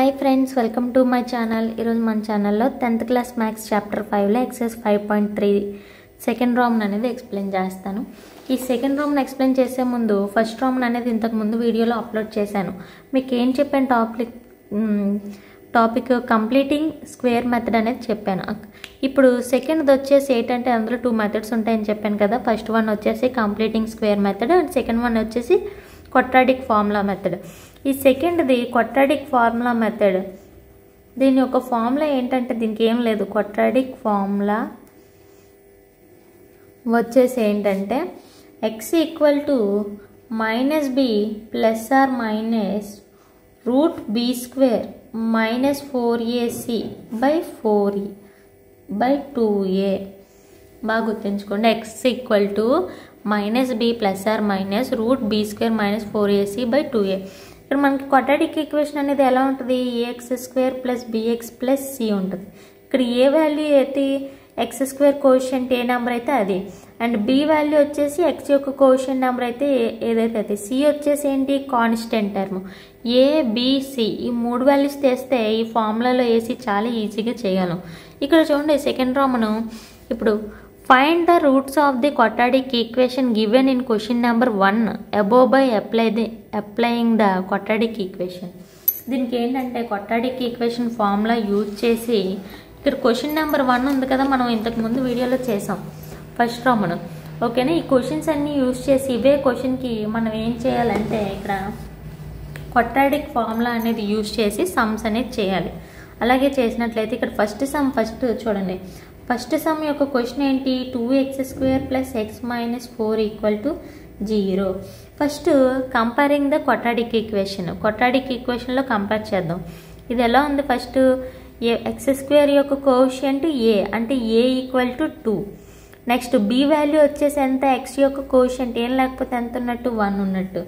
Hi friends, welcome to my channel. ఈరోజు మన ఛానల్లో 10th క్లాస్ మ్యాథ్స్ చాప్టర్ 5లో ఎక్సర్సైజ్ 5.3 సెకండ్ రామ్న్ అనేది ఎక్స్ప్లెయిన్ చేస్తాను. ఈ సెకండ్ రామ్న్ ఎక్స్ప్లెయిన్ చేసే ముందు ఫస్ట్ రామ్న్ అనేది ఇంతకుముందు వీడియోలో అప్లోడ్ చేశాను. మీకు ఏం చెప్పాను టాపిక్ కంప్లీటింగ్ స్క్వేర్ మెథడ్ అనేది చెప్పాను. ఇప్పుడు సెకండ్ది వచ్చేసి ఏంటంటే అందులో 2 మెథడ్స్ ఉంటాయని చెప్పాను కదా. ఫస్ట్ వన్ వచ్చేసి completing square method and second one వచ్చేసి క్వాడ్రాటిక్ ఫార్ములా మెథడ్. ఈ సెకండ్ది క్వాడ్రాటిక్ ఫార్ములా మెథడ్, దీని యొక్క ఫార్ములా ఏంటంటే దీనికి ఏం లేదు. క్వాడ్రాటిక్ ఫార్ములా వచ్చేసి ఏంటంటే x equal to -b plus or minus root b square minus 4ac by 4e by 2a. బాగా గుర్తుంచుకోండి. x equal to -b plus or minus root b square minus 4ac by 2a. ఇక్కడ మనకి quadratic equation అనేది ఎలా ఉంటుంది? ax square plus bx plus c ఉంటుంది. ఇక్కడ a value అయితే ఎక్స్ స్క్వేర్ కోషియంట్ ఏ నెంబర్ అయితే అది, అండ్ b వాల్యూ వచ్చేసి x యొక్క కోషియంట్ నెంబర్ అయితే ఏదైతే అది, c వచ్చేసి ఏంటి constant term. a b c ఈ 3 వాల్యూస్ తెస్తే ఈ ఫార్ములాలో వేసి చాలా ఈజీగా చేయగలం. ఇక్కడ చూడండి సెకండ్ రామ్ను. ఇప్పుడు find the roots of the quadratic equation given in question number 1 above by applying the quadratic equation. దీనికి ఏంటంటే క్వాడ్రాటిక్ ఈక్వేషన్ ఫార్ములా యూజ్ చేసి ఇక్కడ క్వశ్చన్ నెంబర్ 1 ఉంది కదా, మనం ఇంతకుముందు వీడియోలో చేసాం ఫస్ట్ రామ్ను. ఓకేనా? ఈ క్వశ్చన్స్ అన్నీ యూజ్ చేసి ఇవే క్వశ్చన్కి మనం ఏం చేయాలంటే ఇక్కడ క్వాడ్రాటిక్ ఫార్ములా అనేది యూజ్ చేసి సమ్స్ అనేది చేయాలి. అలాగే చేసినట్లయితే ఇక్కడ ఫస్ట్ చూడండి. ఫస్ట్ సమ్ యొక్క క్వశ్చన్ ఏంటి? 2x square plus x minus 4 equal to 0. First comparing the quadratic equation. Quadratic ఈక్వేషన్లో కంపేర్ చేద్దాం. ఇది ఎలా ఉంది? ఫస్ట్ ఎక్స్ స్క్వేర్ యొక్క కోషియంట్ a అంటే a equal to 2. Next b value వచ్చేసి ఎంత? x యొక్క కోషియంట్ ఏం లేకపోతే ఎంత ఉన్నట్టు? 1 ఉన్నట్టు.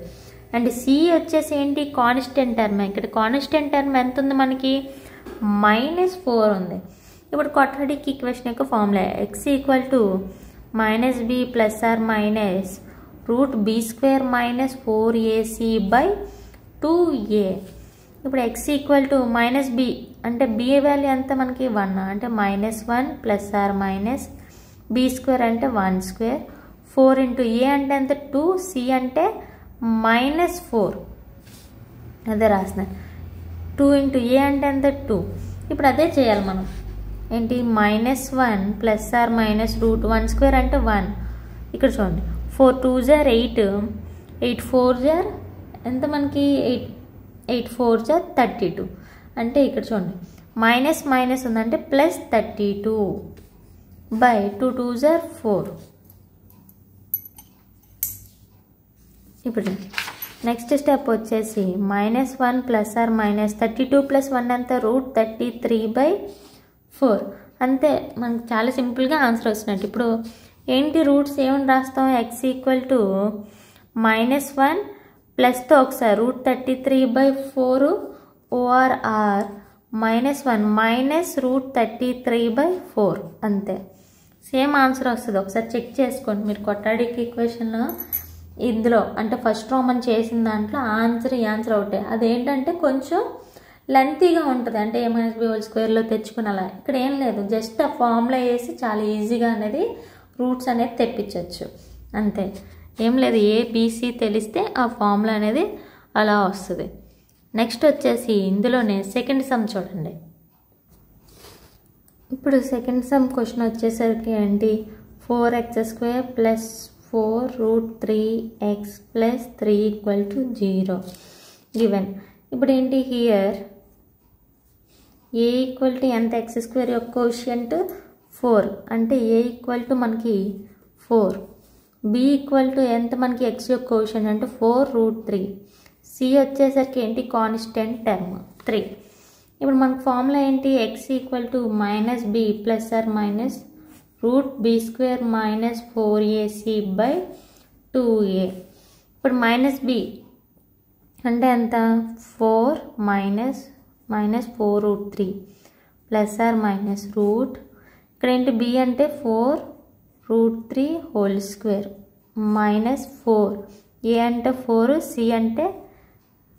అండ్ c వచ్చేసి ఏంటి? Constant term. ఇక్కడ కాన్స్టెంట్ టర్మ్ ఎంత ఉంది మనకి? -4 ఉంది. ఇప్పుడు క్వాడ్రాటిక్ ఈక్వేషన్ యొక్క formula x equal to -b plus or minus root b square minus 4ac by 2a. ఇప్పుడు x ఈక్వల్ టు -b అంటే b వాల్యూ ఎంత మనకి? 1 అంటే -1 plus or minus b square అంటే 1 స్క్వేర్ 4 ఇంటూ a అంటే ఎంత? 2, c అంటే -4 అదే రాస్తున్నాను. 2 ఇంటూ a అంటే ఎంత? 2. ఇప్పుడు అదే చేయాలి మనం. ఏంటి? -1 plus or minus root 1 square అంటే 1. ఇక్కడ చూడండి 4 2s are 8, 8 4s are ఎంత మనకి? 8 4s are 32. అంటే ఇక్కడ చూడండి మైనస్ ఉందంటే ప్లస్ 32 బై 2 2s are 4. ఇప్పుడు నెక్స్ట్ స్టెప్ వచ్చేసి -1 ప్లస్ ఆర్ మైనస్ 32 ప్లస్ 1 ఎంత? Root 33 by 4. అంతే, మనకు చాలా సింపుల్గా ఆన్సర్ వస్తున్నట్టు. ఇప్పుడు ఏంటి రూట్స్ ఏమని రాస్తాం? x ఈక్వల్ టు -1 ప్లస్తో ఒకసారి root 33 by 4 ORR -1 minus root 33 by 4. అంతే, సేమ్ ఆన్సర్ వస్తుంది. ఒకసారి చెక్ చేసుకోండి మీరు క్వాడ్రాటిక్ ఈక్వేషన్లో. ఇందులో అంటే ఫస్ట్ రామన్ చేసిన దాంట్లో ఈ ఆన్సర్ ఒకటే. అదేంటంటే కొంచెం లెంతీగా ఉంటుంది, అంటే a-b² తెచ్చుకుని అలా. ఇక్కడ ఏం లేదు, జస్ట్ ఆ ఫార్ములా వేసి చాలా ఈజీగా అనేది రూట్స్ అనేది తెప్పించవచ్చు. అంతే, ఏం లేదు. ABC తెలిస్తే ఆ ఫార్ములా అనేది అలా వస్తుంది. నెక్స్ట్ వచ్చేసి ఇందులోనే సెకండ్ సమ్ చూడండి. ఇప్పుడు సెకండ్ సమ్ క్వశ్చన్ వచ్చేసరికి ఏంటి? 4x square plus 4 root 3x plus 3 equal to 0 given. ఇప్పుడు ఏంటి? హియర్ a ఈక్వల్ టు ఎంత? ఎక్స్ స్క్వేర్ యొక్క కోషియంట్ 4 అంటే a ఈక్వల్ టు మనకి 4. b ఈక్వల్ టు ఎంత మనకి? x యొక్క కోషియంట్ అంటే 4 రూట్ 3. c వచ్చేసరికి ఏంటి? Constant term 3. ఇప్పుడు మనకు ఫార్ములా ఏంటి? x equal to -b plus or minus root b square minus 4ac by 2a. ఇప్పుడు -b అంటే ఎంత? 4 minus 4 root 3 plus or minus root, ఇక్కడ ఏంటి? b అంటే 4 root 3 whole square minus 4, a అంటే 4, c అంటే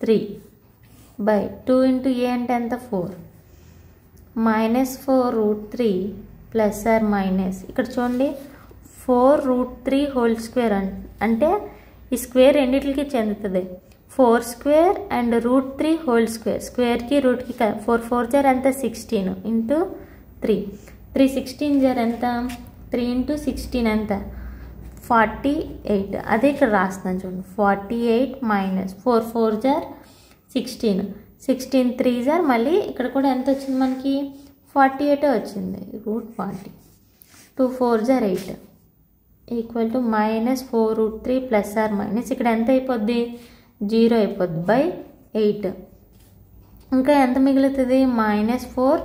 3. బై 2 ఇంటూ ఏ అంటే ఎంత 4 -4 రూట్ 3 ప్లస్ ఆర్ మైనస్ ఇక్కడ చూడండి 4 రూట్ 3 హోల్ స్క్వేర్ అంటే ఈ స్క్వేర్ రెండిటికి చెందుతుంది 4 square and root 3 whole square స్క్వేర్కి రూట్కి 4 4 జార్ ఎంత 16 ఇంటూ 3 3 16 జార్ ఎంత 3 ఇంటూ 16 ఎంత 48 అదే ఇక్కడ రాస్తున్నాను చూడండి 48 మైనస్ 4 4 జార్ 16 16 3 జార్ మళ్ళీ ఇక్కడ కూడా ఎంత వచ్చింది మనకి 48 వచ్చింది రూట్ 40 2 4 జార్ 8 equal to -4 root 3 plus or minus ఇక్కడ ఎంత అయిపోద్ది 0 అయిపోద్ది బై 8 ఇంకా ఎంత మిగులుతుంది -4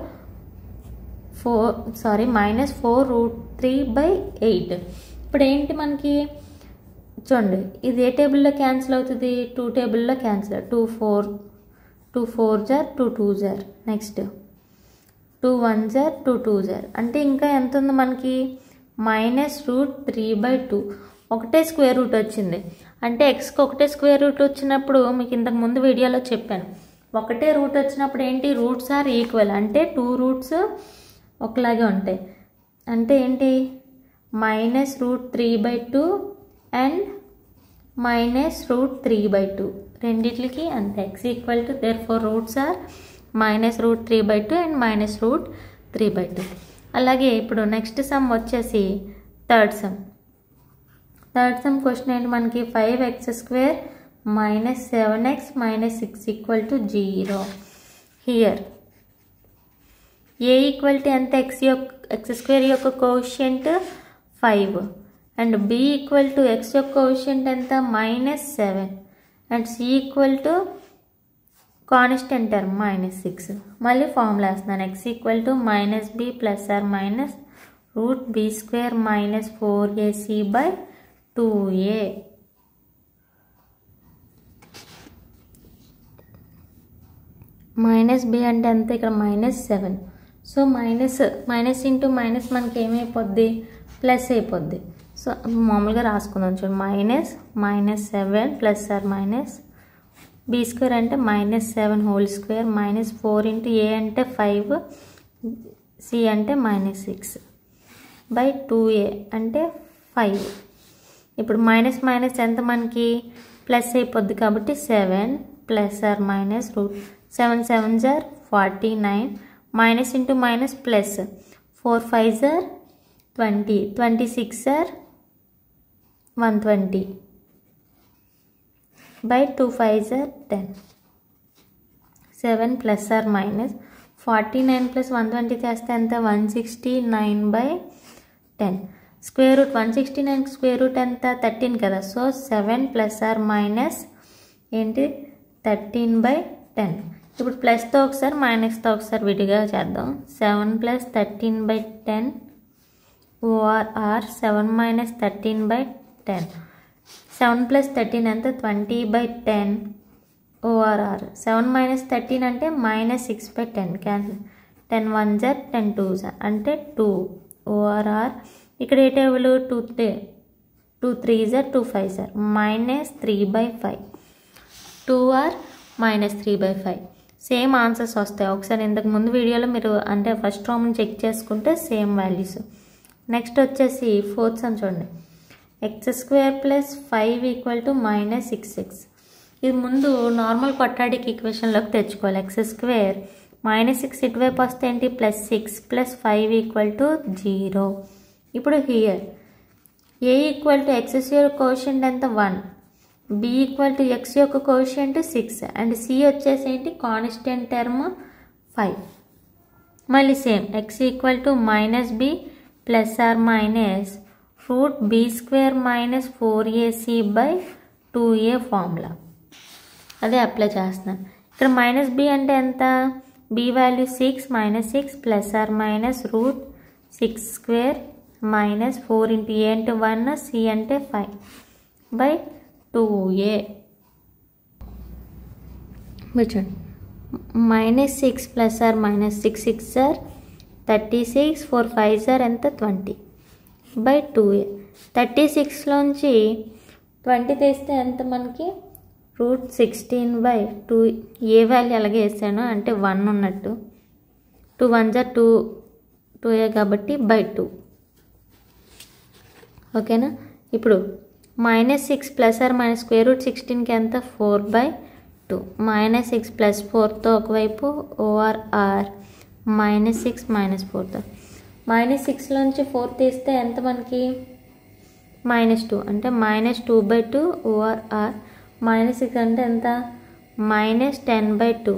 రూట్ 3 బై 8 ఇప్పుడు ఏంటి మనకి చూడండి ఇది ఏ టేబుల్లో క్యాన్సిల్ అవుతుంది 2 టేబుల్లో క్యాన్సిల్ 2 4 జార్ 2 2 జార్ నెక్స్ట్ 2 1 జార్ 2 2 జార్ అంటే ఇంకా ఎంత ఉంది మనకి -√3/2 ఒకటే స్క్వేర్ రూట్ వచ్చింది అంటే ఎక్స్కి ఒకటే స్క్వేర్ రూట్ వచ్చినప్పుడు మీకు ఇంతకు ముందు వీడియోలో చెప్పాను ఒకటే రూట్ వచ్చినప్పుడు ఏంటి రూట్స్ ఆర్ ఈక్వల్ అంటే 2 రూట్స్ ఒకలాగే ఉంటాయి అంటే ఏంటి -√3/2 అండ్ -√3/2 రెండిట్లకి అంతే x equal to therefore roots are -√3/2 and -√3/2 అలాగే ఇప్పుడు నెక్స్ట్ సమ్ వచ్చేసి థర్డ్ సమ్ క్వశ్చన్ ఏంటి మనకి 5x² - 7x - 6 = 0 here A equal to ఎంత x² యొక్క coefficient 5 and b equal to x యొక్క కోఎఫిషియంట్ ఎంత -7 and c equal to constant term -6 మళ్ళీ ఫార్ములా వేస్తున్నాను x equal to -b plus or minus √b² - 4ac/2a -b అంటే ఎంత ఇక్కడ -7 so minus into minus మనకి ఏమైపోద్ది ప్లస్ అయిపోద్ది సో మామూలుగా రాసుకుందాం చూడండి -7 ప్లస్ ఆర్ మైనస్ b² అంటే -7 హోల్ స్క్వేర్ -4 ఇంటూ a అంటే 5 c అంటే -6/2a అంటే 5 ఇప్పుడు మైనస్ ఎంత మనకి ప్లస్ అయిపోద్ది కాబట్టి 7 ప్లస్ ఆర్ మైనస్ √7 7 జార్ 49 మైనస్ ఇంటూ మైనస్ ప్లస్ 4 5 జార్ 20 26 జార్ 120 by 2 5 are 10 7 plus or minus 49 plus 120 చేస్తే ఎంత 169/10 స్క్వేర్ రూట్ 169 స్క్వేర్ రూట్ ఎంత 13 కదా సో 7 ప్లస్ ఆర్ మైనస్ ఏంటి 13/10 ఇప్పుడు ప్లస్తో ఒకసారి మైనస్తో ఒకసారి విడిగా చేద్దాం 7 ప్లస్ 13/10 OR 7 మైనస్ 13/10 7 ప్లస్ 13 అంటే 20/10 OR 7 మైనస్ 13 అంటే -6/10 క్యాన్సిల్ 10 1 జార్ 10 2 జార్ అంటే 2 OR ఇక్కడ ఏ టేబుల్ 2 3 జార్ 2 5 జార్ -3/5 2R -3/5 సేమ్ ఆన్సర్స్ వస్తాయి ఒకసారి ఇంతకు ముందు వీడియోలో మీరు అంటే ఫస్ట్ రామ్ని చెక్ చేసుకుంటే సేమ్ వాల్యూస్ నెక్స్ట్ వచ్చేసి ఫోర్త్ సమ్ చూడండి x² + 5 = -6x ఇది ముందు నార్మల్ క్వాడ్రాటిక్ ఈక్వేషన్లోకి తెచ్చుకోవాలి x² -6 ఇటువైపు వస్తే ఏంటి +6 + 5 = 0 ఇప్పుడు here a equal to x యొక్క కోఎఫిషియంట్ ఎంత 1 b ఈక్వల్ టు x యొక్క కోఎఫిషియంట్ 6 అండ్ c వచ్చేసి ఏంటి కాన్స్టెంట్ టర్మ్ 5 మళ్ళీ same x equal to -b plus or minus √b² - 4ac/2a formula అదే అప్లై చేస్తున్నాను ఇక్కడ -b అంటే ఎంత b వాల్యూ 6 -6 plus or minus √6² - 4 into a అంటే 1 c అంటే 5/2a చూడండి -6 plus or minus 6 6 sir 36 4 5 sir ఎంత 20/2a 36లోంచి 20 తీస్తే ఎంత మనకి √16/2 ఏ వాల్యూ అలాగే వేసాను అంటే 1 ఉన్నట్టు 2 1 జా 2 కాబట్టి /2 ఓకేనా. ఇప్పుడు -6 + or -√16కి ఎంత 4/2 -6 + 4తో ఒకవైపు ఓఆర్ -6 -4తో -6లోంచి 4 తీస్తే ఎంత మనకి -2 అంటే -2/2 ఓఆర్ -6 అంటే ఎంత -10/2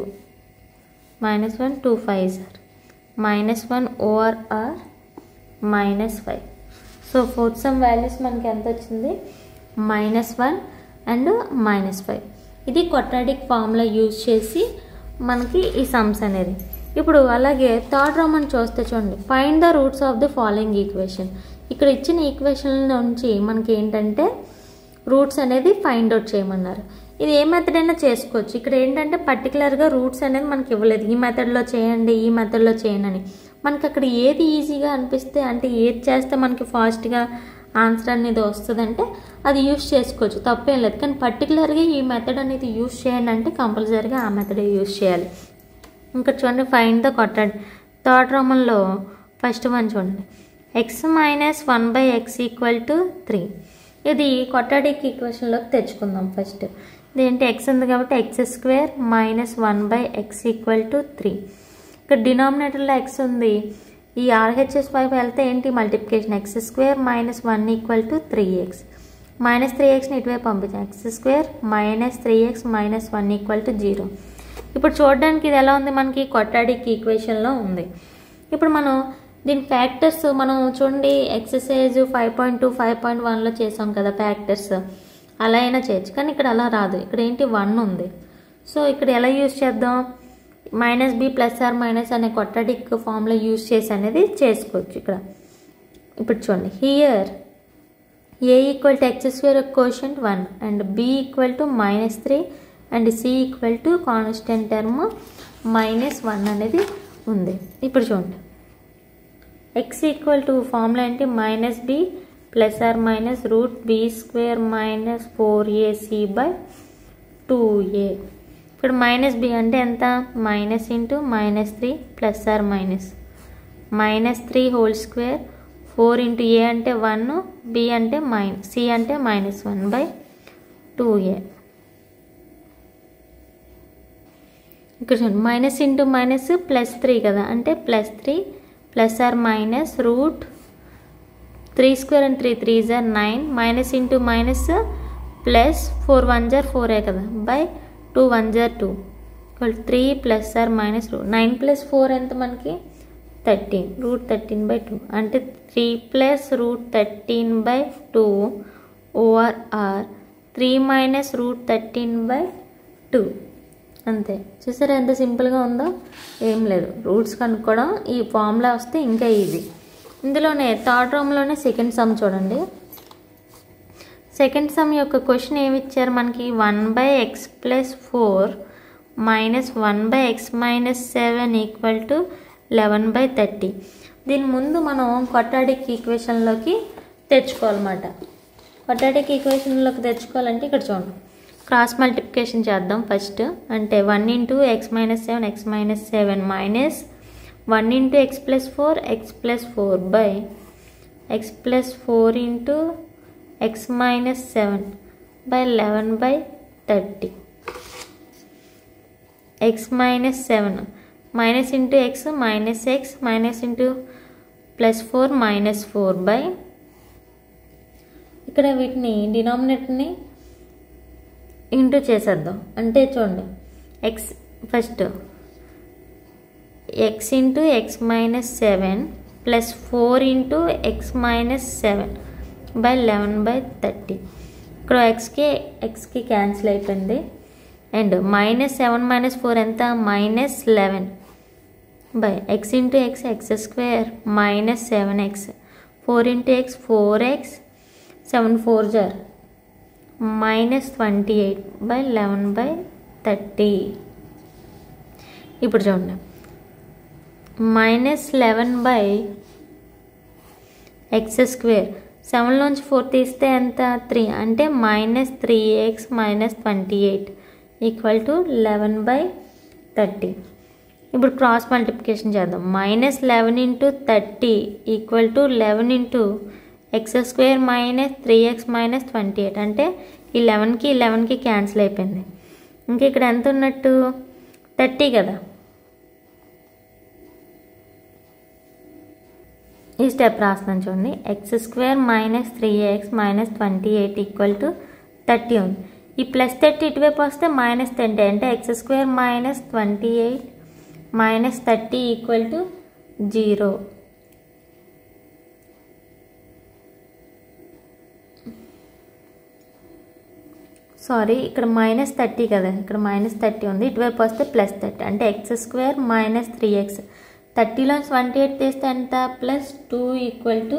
-1 2 5 సార్ -1 or -5. So fourth sum values మనకి ఎంత వచ్చింది -1 అండ్ -5. ఇది క్వాడ్రాటిక్ ఫార్ములా యూజ్ చేసి మనకి ఈ సమ్స్ అనేది. ఇప్పుడు అలాగే థర్డ్ రోమన్ చూస్తే చూడండి, find the roots of the following equation. ఇక్కడ ఇచ్చిన ఈక్వేషన్ నుంచి మనకి ఏంటంటే రూట్స్ అనేది ఫైండ్ అవుట్ చేయమన్నారు. ఇది ఏ మెథడ్ అయినా చేసుకోవచ్చు. ఇక్కడ ఏంటంటే పర్టికులర్గా రూట్స్ అనేది మనకి ఇవ్వలేదు, ఈ మెథడ్లో చేయండి ఈ మెథడ్లో చేయండి అని. మనకి అక్కడ ఏది ఈజీగా అనిపిస్తే అంటే ఏది చేస్తే మనకి ఫాస్ట్గా ఆన్సర్ అనేది వస్తుందంటే అది యూస్ చేసుకోవచ్చు, తప్పేం లేదు. కానీ పర్టికులర్గా ఈ మెథడ్ అనేది యూస్ చేయండి అంటే కంపల్సరీగా ఆ మెథడ్ యూస్ చేయాలి. ఇంకా చూడండి, ఫైండ్ ద క్వాడ్రాటిక్. థర్డ్ రోమన్లో ఫస్ట్ వన్ చూడండి, x - 1/x = 3. ఇది క్వాడ్రాటిక్ ఈక్వేషన్లోకి తెచ్చుకుందాం. ఫస్ట్ ఇదేంటి x ఉంది కాబట్టి x² - 1/x = 3. ఇక్కడ డినామినేటర్లో x ఉంది, ఈ RHS వైపు వెళ్తే ఏంటి మల్టిప్లికేషన్ x² - 1 = 3x -3xని ఇటువైపు పంపించాం x² - 3x - 1 = 0. ఇప్పుడు చూడడానికి ఇది ఎలా ఉంది మనకి క్వాడ్రాటిక్ ఈక్వేషన్లో ఉంది. ఇప్పుడు మనం దీని ఫ్యాక్టర్స్ మనం చూడండి ఎక్సర్సైజ్ 5.2 5.1లో చేసాం కదా ఫ్యాక్టర్స్, అలా అయినా చేయొచ్చు. కానీ ఇక్కడ అలా రాదు, ఇక్కడ ఏంటి 1 ఉంది. సో ఇక్కడ ఎలా యూజ్ చేద్దాం -b ± అనే క్వాడ్రాటిక్ ఫార్ములా యూజ్ చేసి అనేది చేసుకోవచ్చు. ఇక్కడ ఇప్పుడు చూడండి, here a = x² quotient 1 and b = -3 and c = constant term -1 అనేది ఉంది. ఇప్పుడు చూడండి x = ఫార్ములా ఏంటి -b ± √b² - 4ac/2a. ఇప్పుడు -b అంటే ఎంత -(-3) +/- -3² 4 × a అంటే 1 b అంటే c అంటే -1/2a. ఇక్కడ చూడండి -(-) +3 కదా అంటే +3 +/- √3² and 3 3s are 9 -(-) +4 1s are 4 కదా /2 1s are 2 3 +/- 9 + 4 ఎంత మనకి 13 √13/2 అంటే 3 + √13/2 ఓఆర్ 3 - √13/2 అంతే. చూసారా ఎంత సింపుల్గా ఉందో, ఏం లేదు రూట్స్ కనుక్కోవడం. ఈ ఫార్ములా వస్తే ఇంకా ఈజీ. ఇందులోనే థర్డ్ రోమ్లోనే సెకండ్ సమ్ చూడండి. సెకండ్ సమ్ యొక్క క్వశ్చన్ ఏమి ఇచ్చారు మనకి 1/x + 4 - 1/x - 7 = 11/30. దీని ముందు మనం క్వాడ్రాటిక్ ఈక్వేషన్లోకి తెచ్చుకోవాలన్నమాట. క్వాడ్రాటిక్ ఈక్వేషన్లోకి తెచ్చుకోవాలంటే ఇక్కడ చూడండి, క్రాస్ మల్టిప్లికేషన్ చేద్దాం ఫస్ట్. అంటే 1 × x - 7 x - 7 -1 × x + 4 x + 4 x + 4 × x - 7 11/30. x - 7 -(x - x +4 -4) ఇక్కడ వీటిని డినామినేటర్ని ఇంటూ చేసేద్దాం. అంటే చూడండి x first x × x - 7 + 4 × x - 7 11/30. ఇక్కడ xకి క్యాన్సిల్ అయిపోయింది. అండ్ -7 - 4 ఎంత -11 x × x x² - 7x 4 × x 4x 7 4s are -28/11/30. ఇప్పుడు చూడండి -11/x². 7 నుంచి 4 తీస్తే ఎంత 3 అంటే -3x - 28 = 11/30. ఇప్పుడు క్రాస్ మల్టిప్లికేషన్ చేద్దాం. -11 × 30 = 11 × x² - 3x - 28 అంటే 11కి 11కి క్యాన్సిల్ అయిపోయింది. ఇంక ఇక్కడ ఎంత ఉన్నట్టు 30 కదా. ఈ స్టెప్ రాస్తున్నాను చూడండి. x² - 3x - 28 = 30 ఉంది. ఈ +30 ఇటువైపు వస్తే -30 అంటే x² - 28 - 30 = 0. సారీ, ఇక్కడ -30 కదా, ఇక్కడ -30 ఉంది. ఇటువైపు వస్తే +30 అంటే x² - 3x. 30లోంచి 28 తీస్తే ఎంత +2 =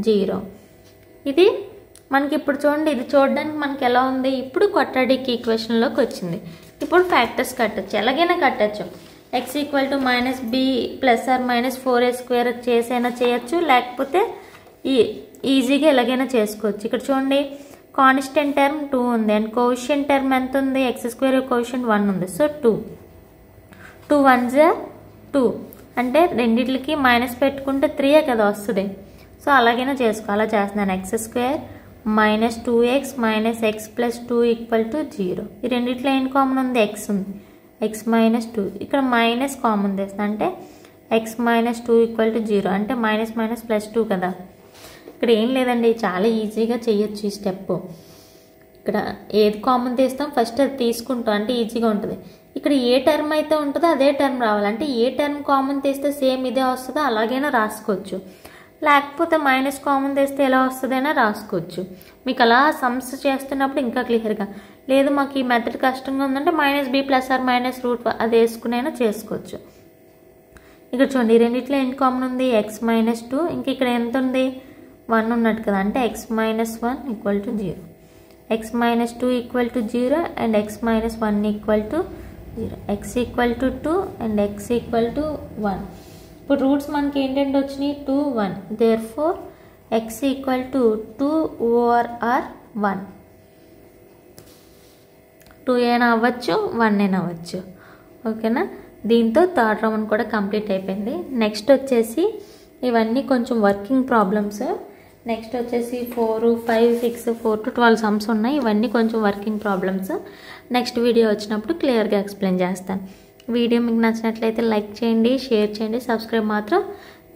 0. ఇది మనకి ఇప్పుడు చూడండి, ఇది చూడడానికి మనకి ఎలా ఉంది, ఇప్పుడు క్వాడ్రాటిక్ ఈక్వేషన్లోకి వచ్చింది. ఇప్పుడు ఫ్యాక్టర్స్ కట్టచ్చు, ఎలాగైనా కట్టచ్చు. x = -b ± 4a² చేసైనా చేయొచ్చు, లేకపోతే ఈజీగా ఎలాగైనా చేసుకోవచ్చు. ఇక్కడ చూడండి, కాన్స్టెంట్ టర్మ్ 2 ఉంది అండ్ కోషియంట్ టర్మ్ ఎంత ఉంది, x² కోషియంట్ 1 ఉంది. సో 2 1s 2 అంటే రెండిట్లకి మైనస్ పెట్టుకుంటే 3 కదా వస్తుంది. సో అలాగైనా చేసుకో, అలా చేస్తున్నాను. x² - 2x - x + 2 = 0. ఈ రెండిట్లో ఏం కామన్ ఉంది, x ఉంది, x - 2. ఇక్కడ మైనస్ కామన్ తెస్తాను అంటే x - 2 = 0 అంటే −−+2 కదా. ఇక్కడ ఏం లేదండి, చాలా ఈజీగా చేయొచ్చు ఈ స్టెప్. ఇక్కడ ఏది కామన్ తీస్తాం ఫస్ట్ అది తీసుకుంటాం అంటే ఈజీగా ఉంటుంది. ఇక్కడ ఏ టర్మ్ అయితే ఉంటుందో అదే టర్మ్ రావాలంటే ఏ టర్మ్ కామన్ తీస్తే సేమ్ ఇదే వస్తుందో అలాగైనా రాసుకోవచ్చు, లేకపోతే మైనస్ కామన్ తీస్తే ఎలా వస్తుందైనా రాసుకోవచ్చు. మీకు అలా సమ్స్ చేస్తున్నప్పుడు ఇంకా క్లియర్గా, లేదు మాకు ఈ మెథడ్ కష్టంగా ఉందంటే -b ± √ అది వేసుకునైనా చేసుకోవచ్చు. ఇక్కడ చూడండి, ఈ రెండిట్లో ఏంటి కామన్ ఉంది, x - 2. ఇంక ఇక్కడ ఎంత ఉంది, 1 ఉన్నట్టు కదా, అంటే x - 1 = 0. x - 2 = 0 and x - 1 = 0. x = 2 and x = 1. ఇప్పుడు రూట్స్ మనకి ఏంటంటే వచ్చినాయి 2 1. Therefore x = 2/1. 2 అయినా అవ్వచ్చు, 1 అయినా అవ్వచ్చు. ఓకేనా. దీంతో థర్డ్ రౌండ్ కూడా కంప్లీట్ అయిపోయింది. నెక్స్ట్ వచ్చేసి ఇవన్నీ కొంచెం వర్కింగ్ ప్రాబ్లమ్స్. నెక్స్ట్ వచ్చేసి 4, 5, 6, 4 to 12 సమ్స్ ఉన్నాయి. ఇవన్నీ కొంచెం వర్కింగ్ ప్రాబ్లమ్స్. నెక్స్ట్ వీడియో వచ్చినప్పుడు క్లియర్గా ఎక్స్ప్లెయిన్ చేస్తాను. వీడియో మీకు నచ్చినట్లయితే లైక్ చేయండి, షేర్ చేయండి, సబ్స్క్రైబ్ మాత్రం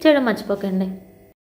చేయడం మర్చిపోకండి.